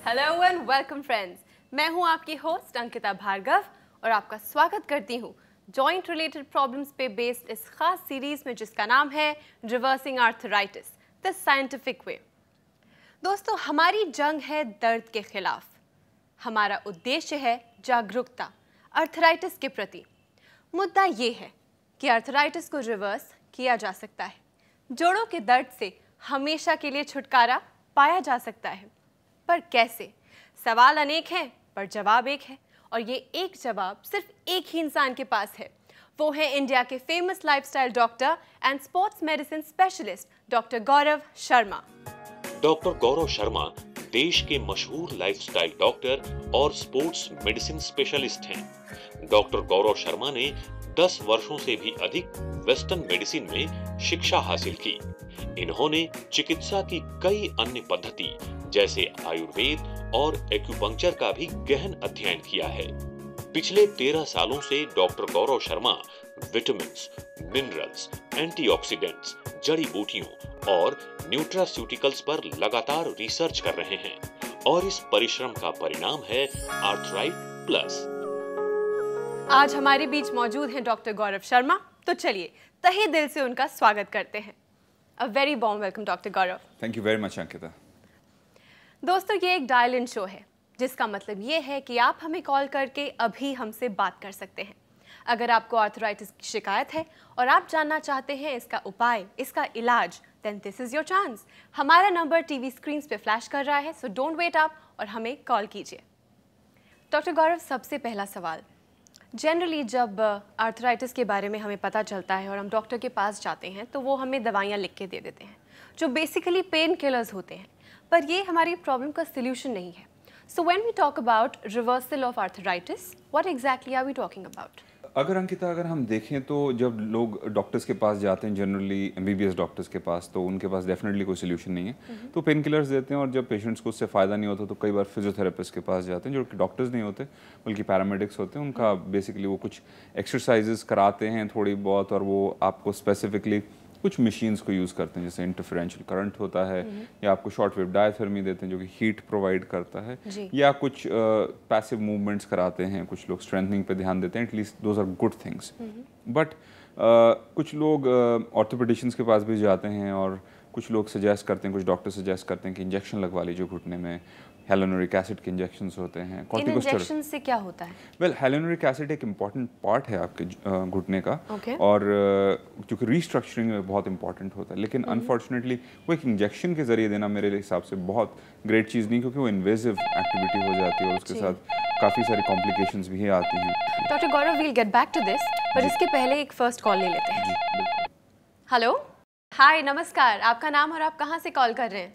Hello and welcome friends, मैं हूं आपकी होस्ट अंकिता भार्गव और आपका स्वागत करती हूं जॉइंट रिलेटेड प्रॉब्लम्स पे बेस्ड इस खास सीरीज में जिसका नाम है reversing arthritis the scientific way. दोस्तों, हमारी जंग है दर्द के खिलाफ। हमारा उद्देश्य है जागरूकता आर्थराइटिस के प्रति। मुद्दा ये है कि आर्थराइटिस को रिवर्स किया जा सकता है। जोड़ों के दर्द से हमेशा के लिए छुटकारा पाया जा सकता है, पर कैसे? सवाल अनेक हैं पर जवाब एक है, और ये एक जवाब सिर्फ एक ही इंसान के पास है। वो है इंडिया के famous lifestyle doctor and sports medicine specialist doctor Gaurav Sharma. Doctor Gaurav Sharma देश के मशहूर लाइफस्टाइल डॉक्टर और स्पोर्ट्स मेडिसिन स्पेशलिस्ट हैं। डॉक्टर गौरव शर्मा ने 10 वर्षों से भी अधिक वेस्टर्न मेडिसिन में शिक्षा हासिल की। इन्होंने चिकित्सा की कई अन्य पद्धति जैसे आयुर्वेद और एक्यूपंक्चर का भी गहन अध्ययन किया है। पिछले 13 सालों से doctor Gaurav Sharma vitamins, minerals, antioxidants, जड़ी बूटियों और न्यूट्रास्यूटिकल्स पर लगातार रिसर्च कर रहे हैं, और इस परिश्रम का परिणाम है आर्थराइट प्लस। आज हमारे बीच मौजूद हैं डॉक्टर गौरव शर्मा, तो चलिए तहे दिल से उनका स्वागत करते हैं। A very warm welcome doctor Gaurav. Thank you very much Ankita. दोस्तों, ये एक डायल इन शो है, जिसका मतलब ये है कि आप हमें कॉल करके अभी हमसे बात कर सकते हैं। अगर आपको आर्थराइटिस की शिकायत है और आप जानना चाहते हैं इसका उपाय, इसका इलाज, then this is your chance. हमारा नंबर टीवी स्क्रीन पे फ्लैश कर रहा है, सो डोंट वेट अप और हमें कॉल कीजिए। डॉक्टर गौरव, सबसे पहला सवाल, जनरली जब आर्थराइटिस के बारे में हमें पता चलता है और हम डॉक्टर के पास जाते हैं तो वो हमें दवाइयाँ लिख के दे देते हैं जो बेसिकली पेन किलर्स होते हैं, पर ये हमारी प्रॉब्लम का सल्यूशन नहीं है। So when we talk about reversal of arthritis, what exactly are we talking about? अगर हम देखें तो जब लोग डॉक्टर्स के पास जाते हैं, जनरली एमबीबीएस डॉक्टर्स के पास, तो उनके पास डेफिनेटली कोई सोल्यूशन नहीं है, तो पेन किलर्स देते हैं। और जब पेशेंट्स को उससे फ़ायदा नहीं होता तो कई बार फिजियोथेरेपिस्ट के पास जाते हैं, जो कि डॉक्टर्स नहीं होते बल्कि पैरामेडिक्स होते हैं। उनका बेसिकली वो कुछ एक्सरसाइजेस कराते हैं थोड़ी बहुत, और वो आपको स्पेसिफिकली कुछ मशीन्स को यूज़ करते हैं, जैसे इंटरफेरेंशियल करंट होता है, या आपको शॉर्ट वेव डायथर्मी देते हैं जो कि हीट प्रोवाइड करता है, या कुछ पैसिव मूवमेंट्स कराते हैं। कुछ लोग स्ट्रेंथनिंग पे ध्यान देते हैं, at least those are good things. But कुछ लोग ऑर्थोपेडिशियंस के पास भी जाते हैं, और कुछ लोग सजेस्ट करते हैं, कुछ डॉक्टर सजेस्ट करते हैं कि इंजेक्शन लगवा लीजिए घुटने में। हेलोनुरिक एसिड के इंजेक्शंस होते हैं। इन इंजेक्शन से क्या होता है? वेल, हेलोनुरिक एसिड एक इम्पॉर्टेंट पार्ट है आपके घुटने का, और जो कि रीस्ट्रक्चरिंग में बहुत इंपॉर्टेंट होता है, लेकिन अनफॉर्चुनेटली वो एक इंजेक्शन के जरिए देना मेरे हिसाब से बहुत ग्रेट चीज़ नहीं, क्योंकि वो इन्वेजिव एक्टिविटी हो जाती है और उसके साथ काफ़ी सारी कॉम्प्लिकेशंस भी आती हैं। Doctor Gaurav, we'll get back to this, पर इसके पहले एक फर्स्ट कॉल ले लेते हैं। हेलो, हाय, नमस्कार। आपका नाम और आप कहाँ से कॉल कर रहे हैं?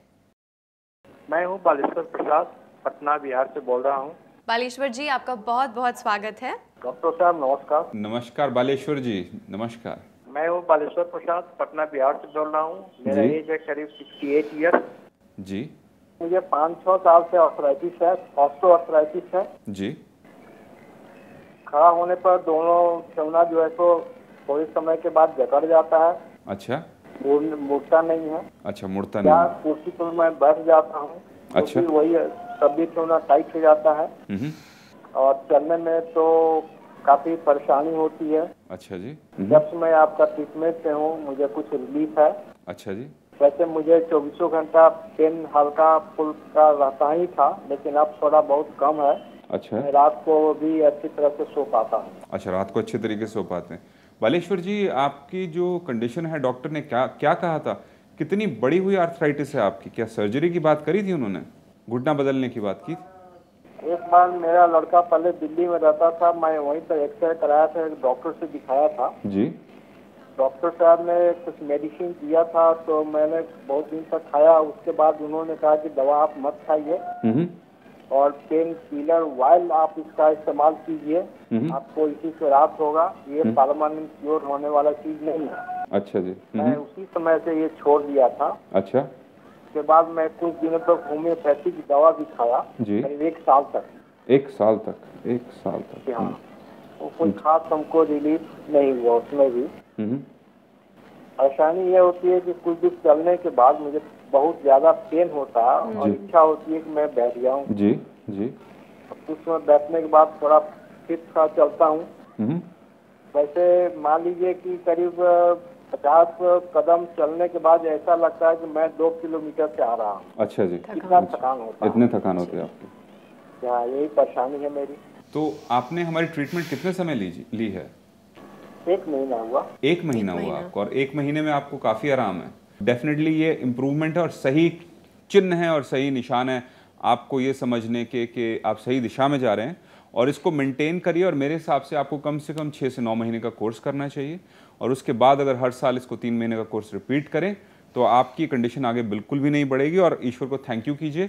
मैं हूँ बालेश्वर प्रसाद, पटना बिहार से बोल रहा हूँ। बालेश्वर जी, आपका बहुत बहुत स्वागत है। डॉक्टर साहब नमस्कार। नमस्कार बालेश्वर जी, नमस्कार। मैं हूँ बालेश्वर प्रसाद, पटना बिहार से बोल रहा हूँ। मेरा एज है करीब 68 ईयर जी। मुझे 5-6 साल से आर्थराइटिस है, ऑस्टियोआर्थराइटिस है जी। खड़ा होने पर दोनों ठेवना जो है तो थोड़े समय के बाद जकड़ जाता है। अच्छा। मुड़ता नहीं है। अच्छा, मुड़ता नहीं। कुर्सी पर मैं बैठ जाता हूँ, अच्छा, तो वही तब भी ठेवना टाइट हो जाता है, और चलने में तो काफी परेशानी होती है। अच्छा जी। जब से मैं आपका ट्रीटमेंट पे हूँ मुझे कुछ रिलीफ है। अच्छा जी। वैसे मुझे 24 घंटा पेन हल्का फुल्का रहता ही था, लेकिन अब थोड़ा बहुत कम है। अच्छा। मैं रात को भी अच्छी तरह से सो पाता हूँ। अच्छा, रात को अच्छे तरीके से सो पाते हैं। बालेश्वर जी, आपकी जो कंडीशन है, डॉक्टर ने क्या क्या कहा था? कितनी बड़ी हुई आर्थराइटिस है आपकी? क्या सर्जरी की बात करी थी उन्होंने? घुटना बदलने की बात की? एक बार मेरा लड़का पहले दिल्ली में रहता था, मैं वहीं पर एक्सरे कराया था, एक डॉक्टर से दिखाया था जी। डॉक्टर साहब ने कुछ मेडिसिन दिया था, तो मैंने बहुत दिन तक खाया। उसके बाद उन्होंने कहा कि दवा आप मत खाइए और पेन किलर वाइल आप इसका इस्तेमाल कीजिए, आपको इसी से राहत होगा। ये परमानेंट क्योर होने वाला चीज नहीं है। अच्छा जी। मैं उसी समय से ये छोड़ दिया था। अच्छा। उसके बाद मैं कुछ दिनों तक होम्योपैथी की दवा भी खाया जी। 1 साल तक। 1 साल तक? 1 साल तक? हाँ। तो कोई खास हमको रिलीफ नहीं हुआ उसमें भी। परेशानी ये होती है कि कुछ दिन चलने के बाद मुझे बहुत ज्यादा पेन होता है और इच्छा होती है कि मैं बैठ जाऊं। जी जी। कुछ समय बैठने के बाद थोड़ा फिट सा चलता हूँ। वैसे मान लीजिए कि करीब 50 कदम चलने के बाद ऐसा लगता है कि मैं 2 किलोमीटर से आ रहा हूँ। अच्छा जी। इतना थकान होता है। इतने थकान होती है आपकी? हाँ, यही परेशानी है मेरी। तो आपने हमारी ट्रीटमेंट कितने समय ली है? 1 महीना हुआ। 1 महीना हुआ आपको, और 1 महीने में आपको काफ़ी आराम है। डेफिनेटली ये इम्प्रूवमेंट है और सही चिन्ह है और सही निशान है आपको ये समझने के कि आप सही दिशा में जा रहे हैं, और इसको मेंटेन करिए। और मेरे हिसाब से आपको कम से कम 6 से 9 महीने का कोर्स करना चाहिए, और उसके बाद अगर हर साल इसको 3 महीने का कोर्स रिपीट करें तो आपकी कंडीशन आगे बिल्कुल भी नहीं बढ़ेगी। और ईश्वर को थैंक यू कीजिए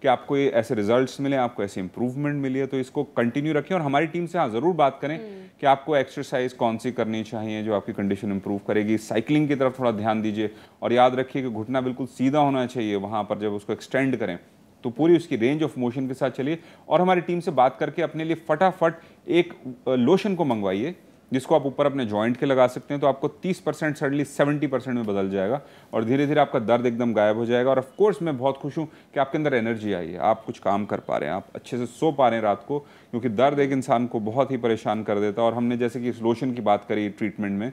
कि आपको ये ऐसे रिजल्ट्स मिले, आपको ऐसे इंप्रूवमेंट मिली है। तो इसको कंटिन्यू रखें, और हमारी टीम से हाँ ज़रूर बात करें कि आपको एक्सरसाइज कौन सी करनी चाहिए जो आपकी कंडीशन इंप्रूव करेगी। साइकिलिंग की तरफ थोड़ा ध्यान दीजिए, और याद रखिए कि घुटना बिल्कुल सीधा होना चाहिए वहाँ पर जब उसको एक्सटेंड करें, तो पूरी उसकी रेंज ऑफ मोशन के साथ चलिए। और हमारी टीम से बात करके अपने लिए फटाफट एक लोशन को मंगवाइए जिसको आप ऊपर अपने जॉइंट के लगा सकते हैं, तो आपको 30% सडनली 70% में बदल जाएगा, और धीरे धीरे आपका दर्द एकदम गायब हो जाएगा। और ऑफ कोर्स मैं बहुत खुश हूँ कि आपके अंदर एनर्जी आई है, आप कुछ काम कर पा रहे हैं, आप अच्छे से सो पा रहे हैं रात को, क्योंकि दर्द एक इंसान को बहुत ही परेशान कर देता है। और हमने जैसे कि इस लोशन की बात करी ट्रीटमेंट में,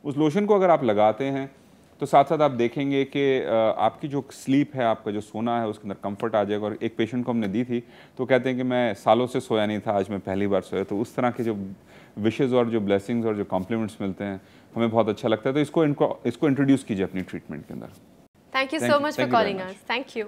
उस लोशन को अगर आप लगाते हैं तो साथ साथ आप देखेंगे कि आपकी जो स्लीप है, आपका जो सोना है, उसके अंदर कंफर्ट आ जाएगा। और एक पेशेंट को हमने दी थी तो कहते हैं कि मैं सालों से सोया नहीं था, आज मैं पहली बार सोया। तो उस तरह के जो विशेज़ और जो ब्लेसिंग्स और जो कॉम्प्लीमेंट्स मिलते हैं हमें बहुत अच्छा लगता है। तो इसको इंट्रोड्यूस कीजिए अपनी ट्रीटमेंट के अंदर। Thank you so much for calling us. Thank you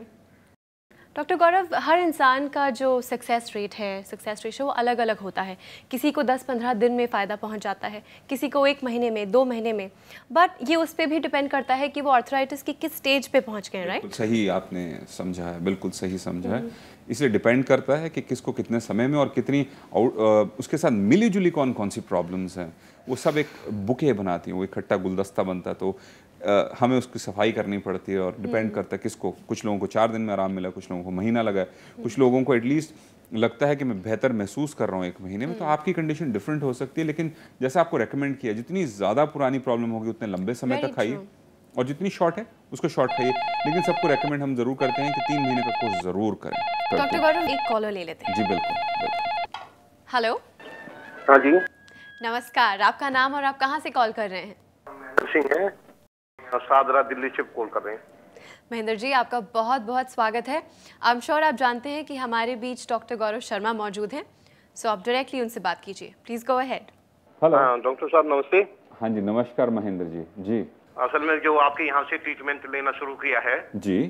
doctor Gaurav. हर इंसान का जो सक्सेस रेशियो वो अलग अलग होता है। किसी को 10-15 दिन में फ़ायदा पहुंच जाता है, किसी को 1 महीने में, 2 महीने में, बट ये उस पर भी डिपेंड करता है कि वो आर्थराइटिस की किस स्टेज पे पहुंच गए। राइट? सही आपने समझा है, बिल्कुल सही समझा है। इसलिए डिपेंड करता है कि किसको कितने समय में और कितनी उसके साथ मिली जुली कौन कौन सी प्रॉब्लम्स हैं, वो सब एक बुके बनाती हैं, वो इकट्ठा गुलदस्ता बनता है। तो हमें उसकी सफाई करनी पड़ती है, और डिपेंड करता है किसको। कुछ लोगों को 4 दिन में आराम मिला, कुछ लोगों को महीना लगा है, कुछ लोगों को एटलीस्ट लगता है कि मैं बेहतर महसूस कर रहा हूँ 1 महीने में। तो आपकी कंडीशन डिफरेंट हो सकती है, लेकिन जैसा आपको रेकमेंड किया, जितनी ज़्यादा पुरानी प्रॉब्लम होगी उतने लंबे समय तक खाइए, और जितनी शॉर्ट है उसको शॉर्ट खाइए। लेकिन सबको रेकमेंड हम जरूर करते हैं कि 3 महीने का कोर्स जरूर करें। डॉक्टर गौरव, एक कॉलर ले लेते हैं। जी बिल्कुल। हेलो। हाँ जी, नमस्कार, आपका नाम और आप कहाँ से कॉल कर रहे हैं? सिंह है, सादरा दिल्ली से कॉल कर रहे हैं। महेंद्र जी, आपका बहुत बहुत स्वागत है। आई एम श्योर आप जानते हैं कि हमारे बीच डॉक्टर गौरव शर्मा मौजूद हैं, सो आप डायरेक्टली उनसे बात कीजिए। Please go ahead. Hello. Doctor साहब नमस्ते। हाँ जी, नमस्कार महेंद्र जी। जी असल में जो आपके यहाँ से ट्रीटमेंट लेना शुरू किया है जी,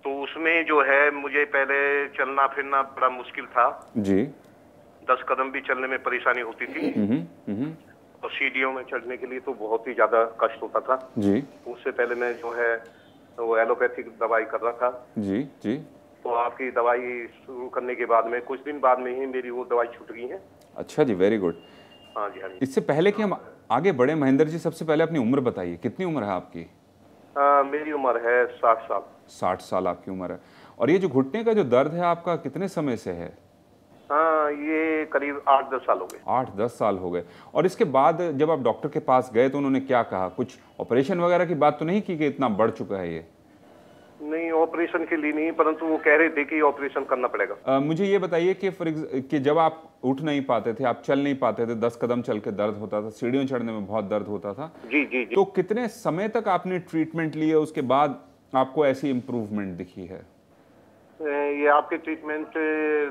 तो उसमें जो है मुझे पहले चलना फिरना बड़ा मुश्किल था जी। 10 कदम भी चलने में परेशानी होती थी, और सीढ़ियों में चढ़ने के लिए तो बहुत ही ज्यादा कष्ट होता था जी। उससे पहले मैं जो है वो एलोपैथिक दवाई कर रहा था। जी जी। तो आपकी दवाई शुरू करने के बाद में कुछ दिन बाद में ही मेरी वो दवाई छूट गई है। अच्छा जी, वेरी गुड। हाँ जी, हाँ जी। इससे पहले कि हम आगे बढ़े महेंद्र जी, सबसे पहले अपनी उम्र बताइए, कितनी उम्र है आपकी? मेरी उम्र है 60 साल। 60 साल आपकी उम्र है। और ये जो घुटने का जो दर्द है आपका कितने समय से है? हाँ, ये करीब 8-10 साल हो गए। 8-10 साल हो गए। और इसके बाद जब आप डॉक्टर के पास गए तो उन्होंने क्या कहा? कुछ ऑपरेशन वगैरह की बात तो नहीं की कि इतना बढ़ चुका है ये? नहीं, ऑपरेशन के लिए नहीं, परंतु वो कह रहे थे कि ऑपरेशन करना पड़ेगा। मुझे ये बताइए कि जब आप उठ नहीं पाते थे, आप चल नहीं पाते थे, 10 कदम चल के दर्द होता था, सीढ़ियों चढ़ने में बहुत दर्द होता था। जी जी जी। तो कितने समय तक आपने ट्रीटमेंट लिया, उसके बाद आपको ऐसी इम्प्रूवमेंट दिखी है? ये आपके ट्रीटमेंट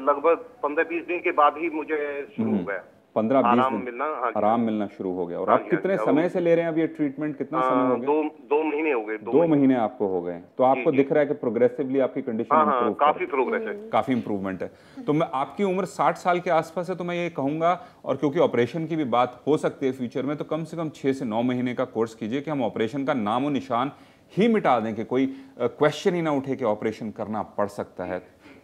लगभग 15-20 दिन के बाद ही मुझे शुरू हो गया। 15-20 दिन मिलना। हाँ जी, आराम मिलना शुरू हो गया। और हाँ आप जी, कितने हाँ जी। समय से ले रहे हैं अब ये ट्रीटमेंट? कितना समय हो गया? 2 महीने हो गए। 2 महीने आपको हो गए। तो आपको दिख रहा है कि प्रोग्रेसिवली आपकी कंडीशन हाँ, इंप्रूव काफी प्रोग्रेस है, काफी इंप्रूवमेंट है। तो मैं आपकी उम्र 60 साल के आसपास है, तो मैं ये कहूंगा, और क्योंकि ऑपरेशन की भी बात हो सकती है फ्यूचर में, तो कम से कम 6 से 9 महीने का कोर्स कीजिए कि हम ऑपरेशन का नामो निशान ही मिटा दें, कि कोई क्वेश्चन ही ना उठे कि ऑपरेशन करना पड़ सकता है।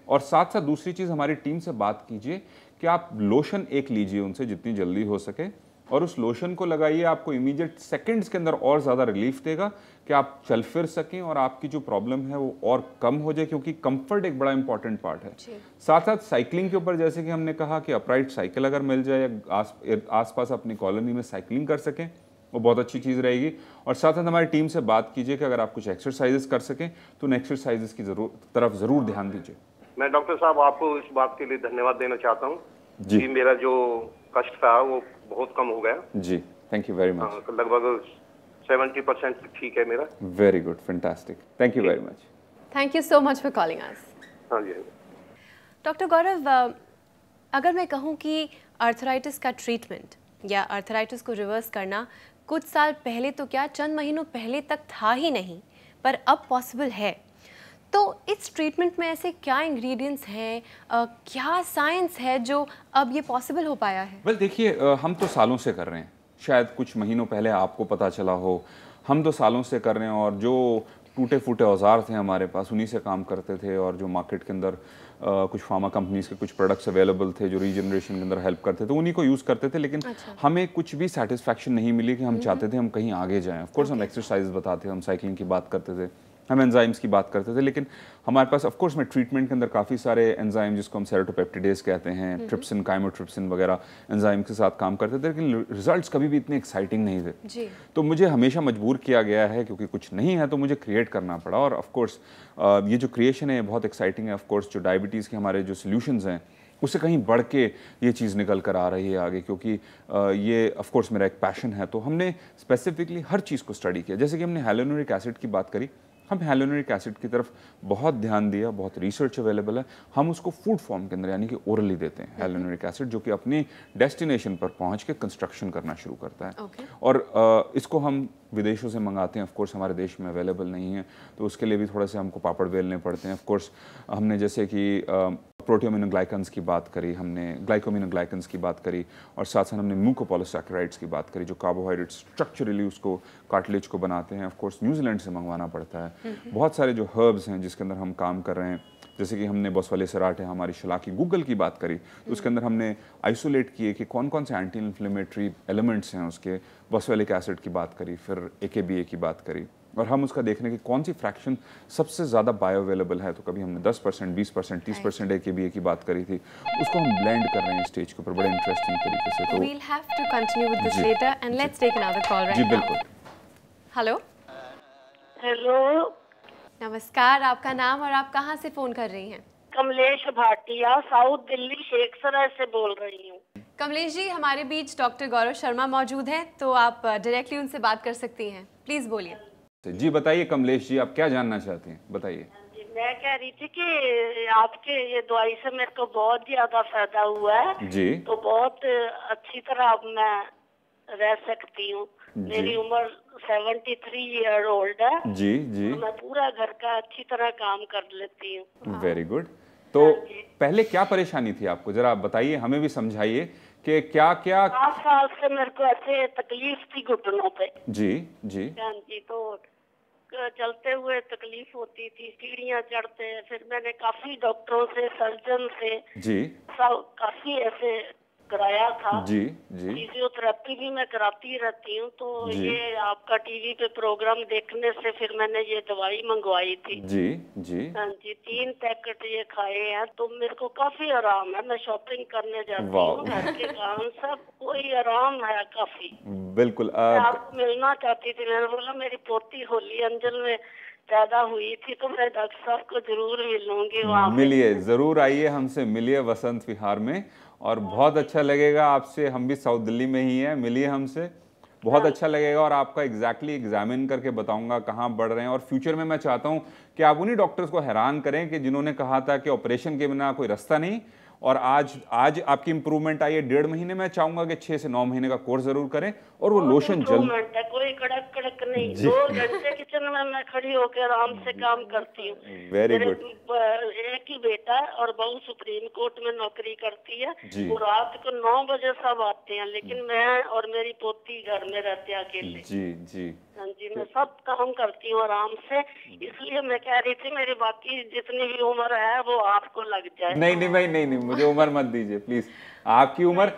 और साथ साथ दूसरी चीज़, हमारी टीम से बात कीजिए कि आप लोशन एक लीजिए उनसे जितनी जल्दी हो सके, और उस लोशन को लगाइए, आपको इमीडिएट सेकंड्स के अंदर और ज़्यादा रिलीफ देगा कि आप चल फिर सकें और आपकी जो प्रॉब्लम है वो और कम हो जाए, क्योंकि कंफर्ट एक बड़ा इंपॉर्टेंट पार्ट है। साथ साथ साइकिलिंग के ऊपर, जैसे कि हमने कहा कि अपराइट साइकिल अगर मिल जाए, आसपास अपनी कॉलोनी में साइकिलिंग कर सकें, वो बहुत अच्छी चीज़ रहेगी। और साथ साथ हमारी टीम से बात कीजिए कि अगर आप कुछ एक्सरसाइजेस कर सकें तो उन एक्सरसाइजेस की तरफ ज़रूर ध्यान दीजिए। मैं डॉक्टर साहब आपको इस बात के लिए धन्यवाद देना चाहता हूँ जी कि मेरा जो कष्ट था वो बहुत कम हो गया जी, थैंक यू वेरी मच। लगभग 70% ठीक है मेरा। Very good, fantastic, thank you very much. Thank you so much for calling अस। हाँ जी। डॉक्टर गौरव, अगर मैं कहूँ कि आर्थराइटिस का ट्रीटमेंट या आर्थराइटिस को रिवर्स करना कुछ साल पहले तो क्या चंद महीनों पहले तक था ही नहीं, पर अब पॉसिबल है, तो इस ट्रीटमेंट में ऐसे क्या इंग्रेडिएंट्स हैं, क्या साइंस है जो अब ये पॉसिबल हो पाया है? वेल देखिए, हम तो सालों से कर रहे हैं, शायद कुछ महीनों पहले आपको पता चला हो, हम तो सालों से कर रहे हैं और जो टूटे फूटे औजार थे हमारे पास उन्हीं से काम करते थे। और जो मार्केट के अंदर कुछ फार्मा कंपनीज के कुछ प्रोडक्ट्स अवेलेबल थे जो रीजनरेशन के अंदर हेल्प करते थे, उन्हीं को यूज़ करते थे। लेकिन हमें कुछ भी सेटिस्फैक्शन नहीं मिली कि हम चाहते थे हम कहीं आगे जाएं। ऑफ कोर्स हम एक्सरसाइज बताते थे, हम साइकिलिंग की बात करते थे, हम एंजाइम्स की बात करते थे, लेकिन हमारे पास ऑफ कोर्स में ट्रीटमेंट के अंदर काफ़ी सारे एंजाइम जिसको हम सेरोटोपेप्टिडेज कहते हैं, ट्रिप्सिन, काइमोट्रिप्सिन वगैरह एंजाइम के साथ काम करते थे, लेकिन रिजल्ट्स कभी भी इतने एक्साइटिंग नहीं थे जी। तो मुझे हमेशा मजबूर किया गया है, क्योंकि कुछ नहीं है तो मुझे क्रिएट करना पड़ा। और ऑफ कोर्स ये जो क्रिएशन है बहुत एक्साइटिंग है। ऑफ कोर्स जो डायबिटीज़ के हमारे जो सोल्यूशंस हैं उससे कहीं बढ़ के ये चीज़ निकल कर आ रही है आगे, क्योंकि ये ऑफ कोर्स मेरा एक पैशन है। तो हमने स्पेसिफिकली हर चीज़ को स्टडी किया। जैसे कि हमने हाइलोनिक एसिड की बात करी, हम हाइलोनिक एसिड की तरफ बहुत ध्यान दिया, बहुत रिसर्च अवेलेबल है। हम उसको फूड फॉर्म के अंदर यानी कि ओरली देते हैं हाइलोनिक एसिड, जो कि अपनी डेस्टिनेशन पर पहुंच के कंस्ट्रक्शन करना शुरू करता है। और इसको हम विदेशों से मंगाते हैं, ऑफ कोर्स हमारे देश में अवेलेबल नहीं है, तो उसके लिए भी थोड़े से हमको पापड़ बेलने पड़ते हैं। ऑफ कोर्स हमने जैसे कि प्रोटियोमिनोग्लाइकन्स की बात करी, हमने ग्लाइकोमिनोग्लाइकन्स की बात करी, और साथ साथ हमने म्यूकोपॉलीसैकेराइड्स की बात करी जो कार्बोहाइड्रेट स्ट्रक्चरली उसको कार्टिलेज को बनाते हैं। ऑफ कोर्स न्यूजीलैंड से मंगवाना पड़ता है। बहुत सारे जो हर्ब्स हैं जिसके अंदर हम काम कर रहे हैं, जैसे कि हमने बॉसवाले सराट है, हमारी शलाकी गूगल की बात करी, तो उसके अंदर हमने आइसोलेट किए कि कौन कौन से एंटी इन्फ्लेमेटरी एलिमेंट्स हैं उसके, बॉसवालिक एसिड की बात करी, फिर AKBA की बात करी, और हम उसका देखने की कौन सी फ्रैक्शन सबसे ज़्यादा बायो अवेलेबल है। तो कभी हमने 10%, 20%, 30% AKBA की बात करी थी, उसको हम ब्लेंड कर रहे हैं स्टेज के ऊपर बड़े इंटरेस्टिंग तरीके से। तो we'll have to continue with this later and let's take another call right ji now. बिल्कुल। हेलो, हेलो, नमस्कार, आपका नाम और आप कहाँ से फ़ोन कर रही हैं? कमलेश भाटिया, साउथ दिल्ली शेखसराय से बोल रही हूँ। कमलेश जी, हमारे बीच डॉक्टर गौरव शर्मा मौजूद हैं, तो आप डायरेक्टली उनसे बात कर सकती हैं। प्लीज़ बोलिए। जी बताइए कमलेश जी, आप क्या जानना चाहते हैं, बताइए। जी, मैं कह रही थी कि आपके ये दवाई से मेरे को बहुत ज्यादा फायदा हुआ है जी। तो बहुत अच्छी तरह अब मैं रह सकती हूँ। मेरी उम्र 73 ईयर ओल्ड है जी जी, तो मैं पूरा घर का अच्छी तरह काम कर लेती हूँ। Very good. तो पहले क्या परेशानी थी आपको, जरा आप बताइए, हमें भी समझाइए कि क्या क्या। 5 साल से मेरे को ऐसे तकलीफ थी घुटनों पे। जी जी हाँ जी, तो चलते हुए तकलीफ होती थी, सीढ़ियाँ चढ़ते। फिर मैंने काफी डॉक्टरों से, सर्जन से जी सब काफी ऐसे कराया था। जी जी फिजियोथेरेपी भी मैं कराती रहती हूँ। तो जी। ये आपका टीवी पे प्रोग्राम देखने से फिर मैंने ये दवाई मंगवाई थी। जी जी हाँ जी, 3 पैकेट ये खाए हैं तो मेरे को काफी आराम है। मैं शॉपिंग करने जाती वाह। हूँ, घर के काम सब कोई आराम है काफी। बिल्कुल। मैं आपको मिलना चाहती थी। मैंने बोला मेरी पोती होली अंजल में पैदा हुई थी तो मैं डॉक्टर साहब को जरूर मिलूंगी वहाँ पे। मिलिए, जरूर आइए, हमसे मिलिए वसंत विहार में, और बहुत अच्छा लगेगा आपसे। हम भी साउथ दिल्ली में ही हैं, मिलिए हमसे, बहुत अच्छा लगेगा। और आपका एग्जैक्टली एग्जामिन करके बताऊंगा कहाँ बढ़ रहे हैं। और फ्यूचर में मैं चाहता हूँ कि आप उन्हीं डॉक्टर्स को हैरान करें कि जिन्होंने कहा था कि ऑपरेशन के बिना कोई रास्ता नहीं, और आज आपकी इंप्रूवमेंट आई है 1.5 महीने में। चाहूंगा कि 6 से 9 महीने का कोर्स जरूर करें, और वो लोशन जल्द। है, कोई कड़क कड़क नहीं। 2 घंटे किचन में मैं खड़ी होकर आराम से काम करती हूँ। Very good. एक ही बेटा है और बहू सुप्रीम कोर्ट में नौकरी करती है। जी। वो रात को 9 बजे सब आते हैं, लेकिन मैं और मेरी पोती घर में रहते हैं अकेले। जी जी हाँ जी, मैं सब काम करती हूँ आराम से। इसलिए मैं कह रही थी मेरी बाकी जितनी भी उम्र है वो आपको लग जाए। नहीं नहीं भाई, नहीं नहीं, मुझे उम्र मत दीजिए प्लीज। आपकी उम्र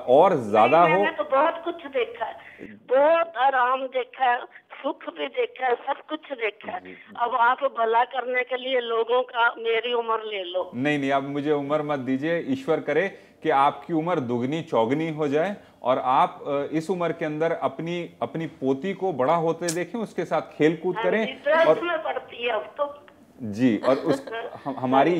और ज्यादा हो। मैंने तो बहुत कुछ देखा है, बहुत आराम देखा है। सुख भी देखा है, सब कुछ देखा है। अब आप भला करने के लिए लोगों का मेरी उम्र ले लो। नहीं नहीं, आप मुझे उम्र मत दीजिए। ईश्वर करे कि आपकी उम्र दुगनी चौगनी हो जाए और आप इस उम्र के अंदर अपनी पोती को बड़ा होते देखें, उसके साथ खेल कूद करें। और में पड़ती है अब तो जी, और हमारी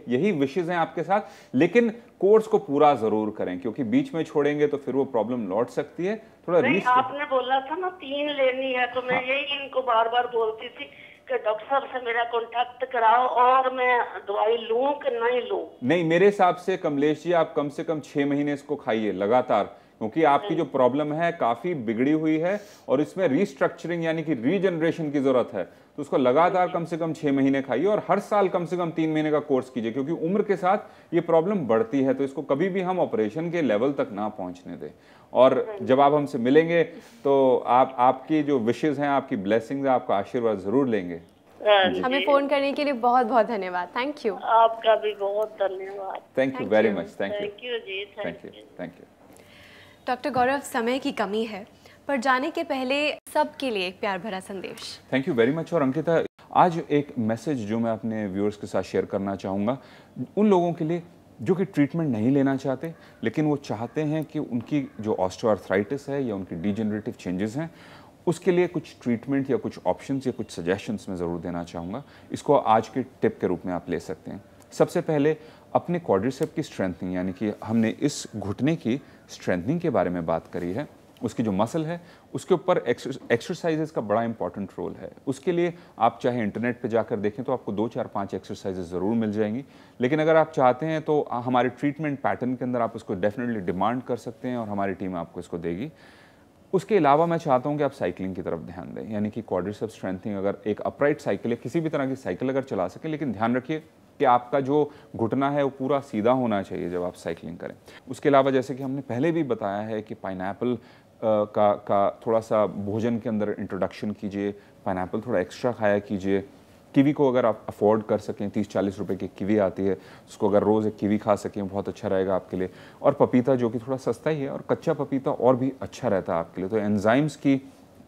यही विशेष हैं आपके साथ, लेकिन कोर्स को पूरा जरूर करें, क्योंकि बीच में छोड़ेंगे तो फिर वो प्रॉब्लम लौट सकती है। थोड़ा नहीं, आपने बोला था ना 3 लेनी है, तो मैं यही इनको बार बार बोलती थी कि डॉक्टर साहब से मेरा कांटेक्ट कराओ और मैं दवाई लूं कि नहीं लूं। नहीं, मेरे हिसाब से कमलेश जी आप कम से कम 6 महीने इसको खाइए लगातार, क्योंकि आपकी जो प्रॉब्लम है काफी बिगड़ी हुई है और इसमें रीस्ट्रक्चरिंग यानी कि रीजनरेशन की जरूरत है। तो उसको लगातार कम से कम 6 महीने खाइए और हर साल कम से कम 3 महीने का कोर्स कीजिए, क्योंकि उम्र के साथ ये प्रॉब्लम बढ़ती है। तो इसको कभी भी हम ऑपरेशन के लेवल तक ना पहुंचने दें। और जब आप हमसे मिलेंगे तो आपकी जो विशेष हैं, आपकी ब्लेसिंग्स है, आपका आशीर्वाद जरूर लेंगे। हमें फोन करने के लिए बहुत बहुत धन्यवाद। Thank you. आपका भी बहुत धन्यवाद। Thank you very much. Thank you ji. Thank you. Doctor Gaurav, समय की कमी है, पर जाने के पहले सबके लिए एक प्यार भरा संदेश। Thank you very much. और अंकिता, आज एक मैसेज जो मैं अपने व्यूअर्स के साथ शेयर करना चाहूँगा उन लोगों के लिए जो कि ट्रीटमेंट नहीं लेना चाहते, लेकिन वो चाहते हैं कि उनकी जो ऑस्टियोआर्थराइटिस है या उनकी डिजेनरेटिव चेंजेस हैं, उसके लिए कुछ ट्रीटमेंट या कुछ ऑप्शंस या कुछ सजेशंस मैं ज़रूर देना चाहूँगा। इसको आज के टिप के रूप में आप ले सकते हैं। सबसे पहले अपने क्वाड्रिसेप की स्ट्रेंथनिंग, यानी कि हमने इस घुटने की स्ट्रेंथनिंग के बारे में बात करी है, उसकी जो मसल है उसके ऊपर एक्सरसाइजेस का बड़ा इंपॉर्टेंट रोल है। उसके लिए आप चाहे इंटरनेट पे जाकर देखें तो आपको 2, 4, 5 एक्सरसाइजेस ज़रूर मिल जाएंगी, लेकिन अगर आप चाहते हैं तो हमारे ट्रीटमेंट पैटर्न के अंदर आप उसको डेफिनेटली डिमांड कर सकते हैं और हमारी टीम आपको इसको देगी। उसके अलावा मैं चाहता हूं कि आप साइकिलिंग की तरफ ध्यान दें, यानी कि क्वाड्रिसेप स्ट्रेंथनिंग। अगर एक अपराइट साइकिल है, किसी भी तरह की साइकिल अगर चला सकें, लेकिन ध्यान रखिए कि आपका जो घुटना है वो पूरा सीधा होना चाहिए जब आप साइकिलिंग करें। उसके अलावा जैसे कि हमने पहले भी बताया है कि पाइनएप्पल का थोड़ा सा भोजन के अंदर इंट्रोडक्शन कीजिए, पाइनएप्पल थोड़ा एक्स्ट्रा खाया कीजिए। कीवी को अगर आप अफोर्ड कर सकें, 30-40 रुपए की कीवी आती है, उसको अगर रोज़ एक कीवी खा सकें बहुत अच्छा रहेगा आपके लिए। और पपीता जो कि थोड़ा सस्ता ही है, और कच्चा पपीता और भी अच्छा रहता है आपके लिए, तो एंजाइम्स की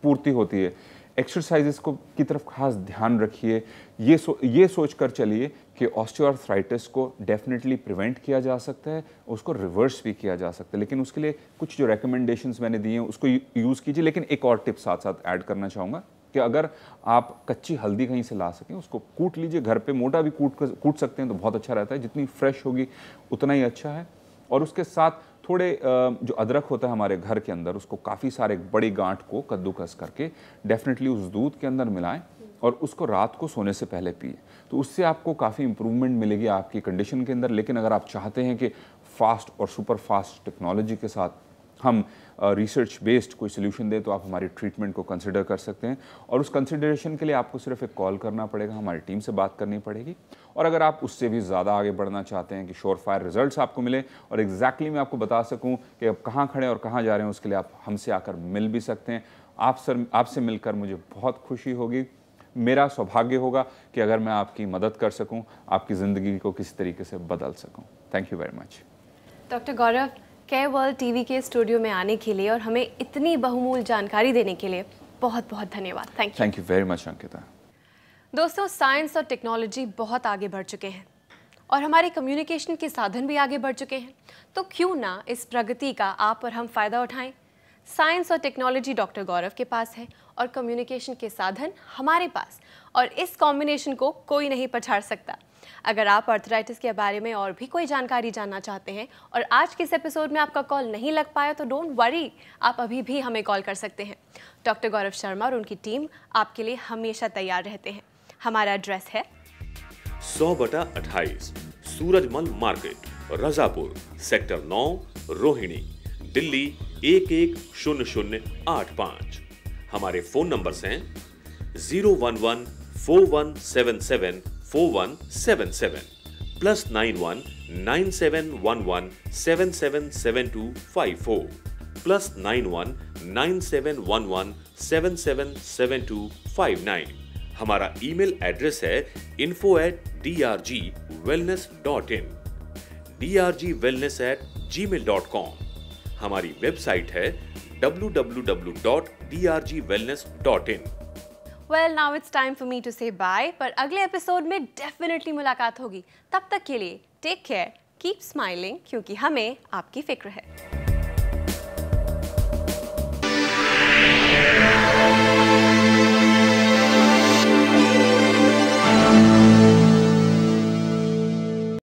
पूर्ति होती है। एक्सरसाइजेस को की तरफ खास ध्यान रखिए। ये सोच कर चलिए कि ऑस्टियोआर्थराइटिस को डेफिनेटली प्रिवेंट किया जा सकता है, उसको रिवर्स भी किया जा सकता है, लेकिन उसके लिए कुछ जो रिकमेंडेशंस मैंने दिए हैं उसको यूज़ कीजिए। लेकिन एक और टिप साथ साथ ऐड करना चाहूँगा कि अगर आप कच्ची हल्दी कहीं से ला सकें, उसको कूट लीजिए घर पे, मोटा भी कूट सकते हैं तो बहुत अच्छा रहता है, जितनी फ्रेश होगी उतना ही अच्छा है। और उसके साथ थोड़े जो अदरक होता है हमारे घर के अंदर, उसको काफ़ी सारे बड़ी गांठ को कद्दूकस करके डेफिनेटली उस दूध के अंदर मिलाएं और उसको रात को सोने से पहले पिए, तो उससे आपको काफ़ी इंप्रूवमेंट मिलेगी आपकी कंडीशन के अंदर। लेकिन अगर आप चाहते हैं कि फास्ट और सुपर फास्ट टेक्नोलॉजी के साथ हम रिसर्च बेस्ड कोई सोल्यूशन दे, तो आप हमारी ट्रीटमेंट को कंसिडर कर सकते हैं। और उस कंसिडरेशन के लिए आपको सिर्फ एक कॉल करना पड़ेगा, हमारी टीम से बात करनी पड़ेगी। और अगर आप उससे भी ज़्यादा आगे बढ़ना चाहते हैं कि श्योर फायर रिजल्ट्स आपको मिले और एग्जैक्टली मैं आपको बता सकूं कि अब कहाँ खड़े और कहाँ जा रहे हैं, उसके लिए आप हमसे आकर मिल भी सकते हैं। आपसे मिलकर मुझे बहुत खुशी होगी। मेरा सौभाग्य होगा कि अगर मैं आपकी मदद कर सकूं, आपकी ज़िंदगी को किसी तरीके से बदल सकूं। Thank you very much. Doctor Gaurav, care world TV के स्टूडियो में आने के लिए और हमें इतनी बहुमूल्य जानकारी देने के लिए बहुत बहुत धन्यवाद। Thank you very much Ankita. दोस्तों, साइंस और टेक्नोलॉजी बहुत आगे बढ़ चुके हैं और हमारे कम्युनिकेशन के साधन भी आगे बढ़ चुके हैं, तो क्यों ना इस प्रगति का आप और हम फ़ायदा उठाएं। साइंस और टेक्नोलॉजी डॉक्टर गौरव के पास है और कम्युनिकेशन के साधन हमारे पास, और इस कॉम्बिनेशन को कोई नहीं पछाड़ सकता। अगर आप आर्थराइटिस के बारे में और भी कोई जानकारी जानना चाहते हैं और आज के इस एपिसोड में आपका कॉल नहीं लग पाया, तो डोंट वरी, आप अभी भी हमें कॉल कर सकते हैं। डॉक्टर गौरव शर्मा और उनकी टीम आपके लिए हमेशा तैयार रहते हैं। हमारा एड्रेस है 100/28 सूरजमल मार्केट, रजापुर, सेक्टर 9, रोहिणी, दिल्ली 110085। हमारे फोन नंबर्स हैं 011-4177-4177 +91 9711 777254 +91 9711 777259। हमारा ईमेल एड्रेस है info@drgwellness.in, drgwellness@gmail.com। हमारी वेबसाइट है www.drgwellness.in। Well, now it's time for me to say bye, पर अगले एपिसोड में डेफिनेटली मुलाकात होगी। तब तक के लिए टेक केयर, कीप स्माइलिंग, क्योंकि हमें आपकी फिक्र है।